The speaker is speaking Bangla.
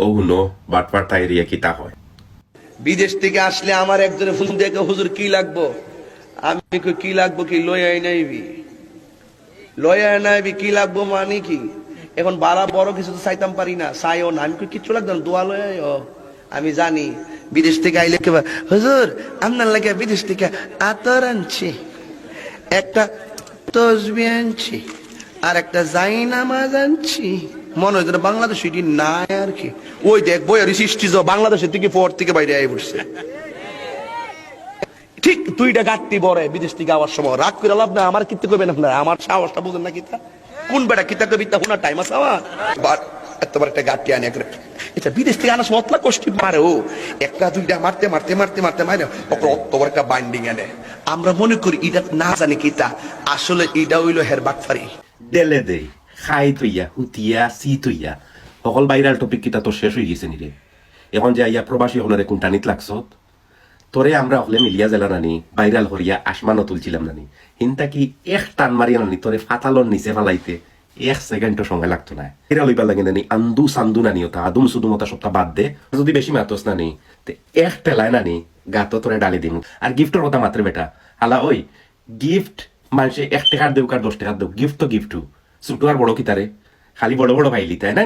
ও হুনো বাটপার তাইরিয়া কিতা হয়। বিদেশ থেকে আসলে আমার একজনে ফোন দেখে, হুজুর কি লাগবো? আমি কই কি লাগবো কি, লয়াই নাইবি, লয়াই নাইবি কি লাগবো মানে কি? এখন বাড়া বড় কিছু তো চাইতাম পারি না, চাইও না। আমি কই কিচ্ছু লাগতো না, দোয়া লয়াই। আমি জানি বিদেশ থেকে আইলে কেবা, হুজুর আপনার লাগে বিদেশ থেকে আতর আনছি, একটা তসবি আনছি, আর একটা জাইনামাজ আনছি। মনে হয় যেন বাংলাদেশ এটি নাই আর কি। ওই দেখ বইয়ের সৃষ্টি বাংলাদেশের থেকে পর থেকে বাইরে আই পড়ছে। ঠিক দুইটা গাঁটটি বড়ে বিদেশ থেকে আওয়ার সময় রাগ করে লাভ না। আমার কিতে কইবেন আপনারা, আমার সাহসটা বুঝেন না কিতা, কোন বেটা কিতা কবি তা শোনার টাইম আছে আমার? এতবার একটা গাঁটটি আনে করে এটা বিদেশ থেকে আনার সময় কষ্টি মারে, ও একটা দুইটা মারতে মারতে মারতে মারতে মারে অতবার একটা বাইন্ডিং আনে। আমরা মনে করি এটা না জানি কিতা, আসলে এটা হইলো হের বাটফারি। ডেলে দেই খাই তৈয়া হুতিয়া সি তৈয়া সকল বাইরাল টপিক কিতা তো শেষ হয়ে গেছে নিরে। এখন যে আইয়া প্রবাসী হলরে কোনটানিত লাগছত তোরে আমরা হলে মিলিয়া জেলা নানি বাইরাল হরিয়া আসমানও তুলছিলাম নানি, হিনতা কি এক টান মারিয়া নানি তোরে ফাতালর নিচে ফালাইতে 1 সেকেন্ডও সময় লাগতো না। এরা লইবার লাগে নানি আন্দু সান্দু নানি ওটা আদুম সুদুমতা সপ্তাহ বাদ দে, যদি বেশি মাতস নানি তে এক টেলায় নানি গাতো তোরে ডালি দিন। আর গিফটের কথা মাত্রে বেটা হালা ওই গিফট মানুষে 1 টাকার দেউকার 10 টাকার দেউ, গিফট তো গিফটু ছোট আর বড় কি তারে খালি বড় বড় ভাইলি তাই না।